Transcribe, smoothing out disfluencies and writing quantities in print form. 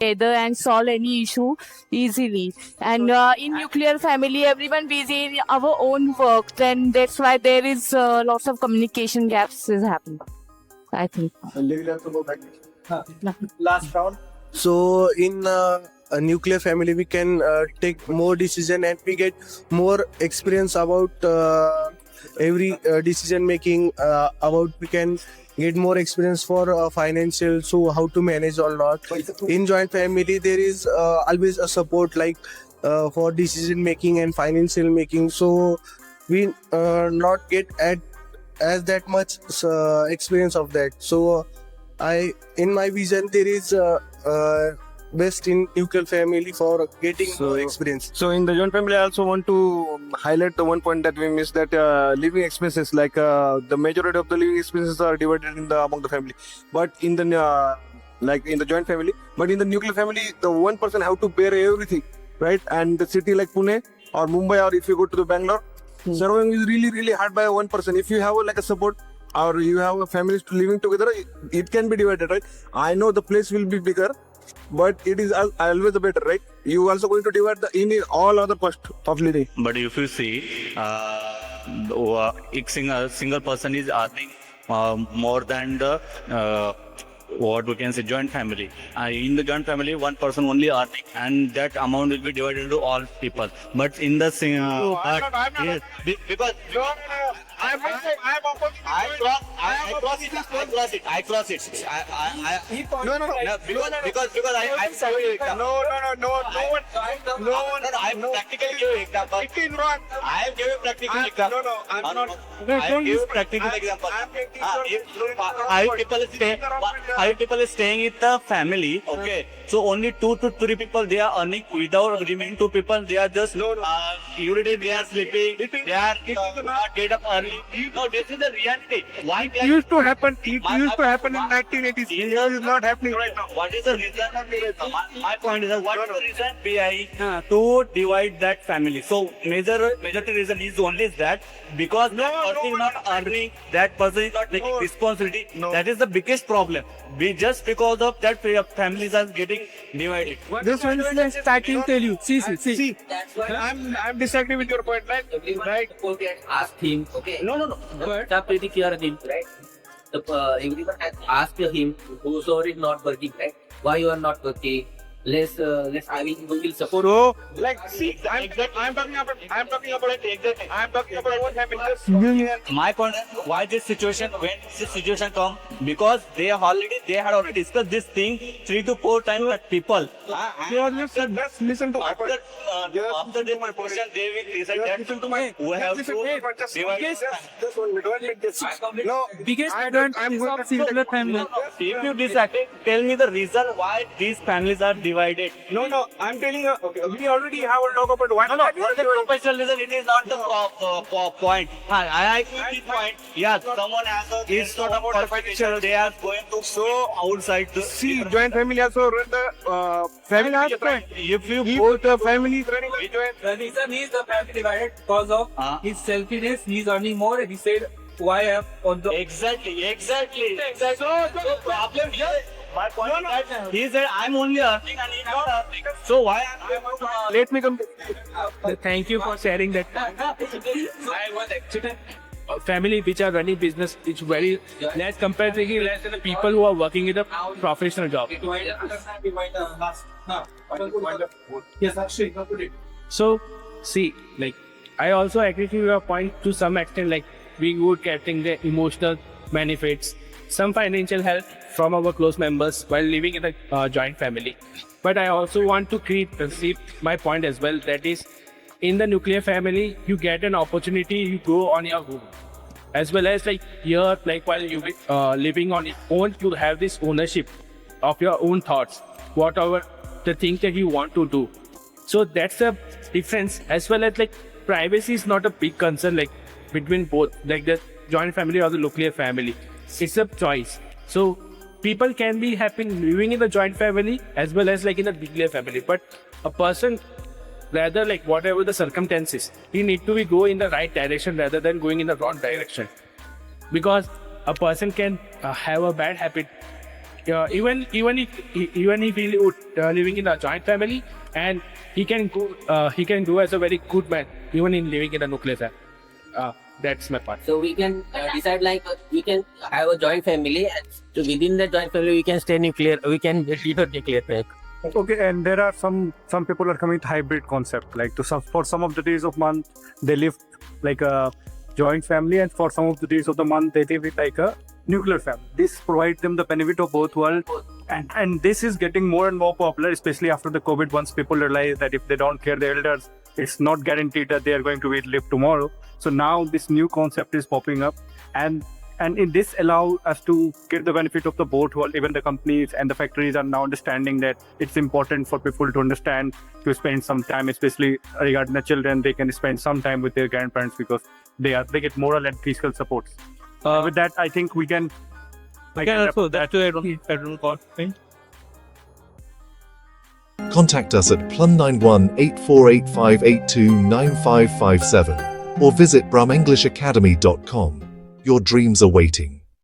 together and solve any issue easily. And in nuclear family, everyone busy in our own work. Then that's why there is lots of communication gaps is happening, I think. Last round. So in a nuclear family, we can take more decision and we get more experience about every decision making. About we can get more experience for financial, so how to manage or not. In joint family, there is always a support like for decision making and financial making. So we not get at as that much experience of that. So in my vision, there is best in nuclear family for getting more experience. So in the joint family, I also want to highlight the one point that we missed, that living expenses, like the majority of the living expenses are divided among the family. But in the like in the joint family, but in the nuclear family, the one person have to bear everything, right? And the city like Pune or Mumbai, or if you go to the Bangalore, surviving is really hard by one person. If you have like a support, or you have a family living together, it can be divided, right? I know the place will be bigger, but it is always the better, right? You also going to divide in all other cost of living. But if you see, a single person is earning more than the what we can say joint family. In the joint family, one person only earning, and that amount will be divided into all people. But in the because I cross it. Because I'm practically giving example. I am giving practical example. No, I'm not. I am giving practical example. Five people is staying in the family. Okay, so only 2 to 3 people they are earning. Without remaining 2 people, they are just usually they are sleeping. They are not get up early. No, this is the reality. Why? It used to happen. It used to happen in 1980s. It is not happening right now. What is the reason? My point is that what is the reason behind to divide that family? So majority reason is only that because that person is not earning, that person is not taking responsibility. That is the biggest problem. We just because of that families are getting divided. This one is starting tell you. See. I'm disagreeing with your point, right? Ask him. Okay. No. But stop pretty clear him, right? Everyone has asked him who's already not working, right? Why you are not working? Let's we will support. So, see, I'm talking about what happened. My point is why this situation, when this situation come, because they had already discussed this thing 3 to 4 times with people. Just listen to my point. After this question, they will decide that we have to divide. Just 1 minute, don't make this. No, Biggest I'm going to singular family. If you disagree, tell me the reason why these families are divided. No, I'm telling you, okay, we already have a talk about one. No, what is the professional reason? It is not the point. I agree with this point. Yeah, someone has a. It's not about professional. They are going to go outside the. See, joint family also run the family has a friend. If you Both the families running the joint. The reason is the family divided because of his selfishness. He's earning more, and he said, "Why am on the exactly. So problem here. My point is that he said I'm only earning and he's not earning. So why am I? Let me come. Thank you for sharing that. I was actually family which are running business. It's very less comparatively less than the people who are working in a professional job. Yes, actually. So, see, like I also agree with your point to some extent. Like we would getting the emotional benefits, some financial help from our close members while living in a joint family. But I also want to see my point as well. That is, in the nuclear family, you get an opportunity. You go on your own, as well as like here, like while you living on your own, you have this ownership of your own thoughts, whatever the things that you want to do. So that's a difference, as well as like privacy is not a big concern like between both, like the joint family or the nuclear family. It's a choice. So people can be happy living in the joint family as well as like in a nuclear family. But a person, rather like whatever the circumstances, he need to be go in the right direction rather than going in the wrong direction. Because a person can have a bad habit even if he living in a joint family, and he can do as a very good man even in living in a nuclear family. That's my part. So we can decide like we can have a joint family, and so within the joint family we can stay nuclear. We can leave a nuclear family. Okay, and there are some people are coming with hybrid concept. Like for some of the days of month they live like a joint family, and for some of the days of the month they live with like a nuclear family. This provides them the benefit of both worlds, and this is getting more and more popular, especially after the COVID. Once people realize that if they don't care the elders, it's not guaranteed that they are going to live tomorrow. So now this new concept is popping up, and in this allow us to get the benefit of the both world. Even the companies and the factories are now understanding that it's important for people to understand to spend some time, especially regarding the children. They can spend some time with their grandparents because they get moral and physical support. With that, I think we can. Also, that's why I don't call thing. Contact us at +91 848582 9557 or visit brumenglishacademy.com. Your dreams are waiting.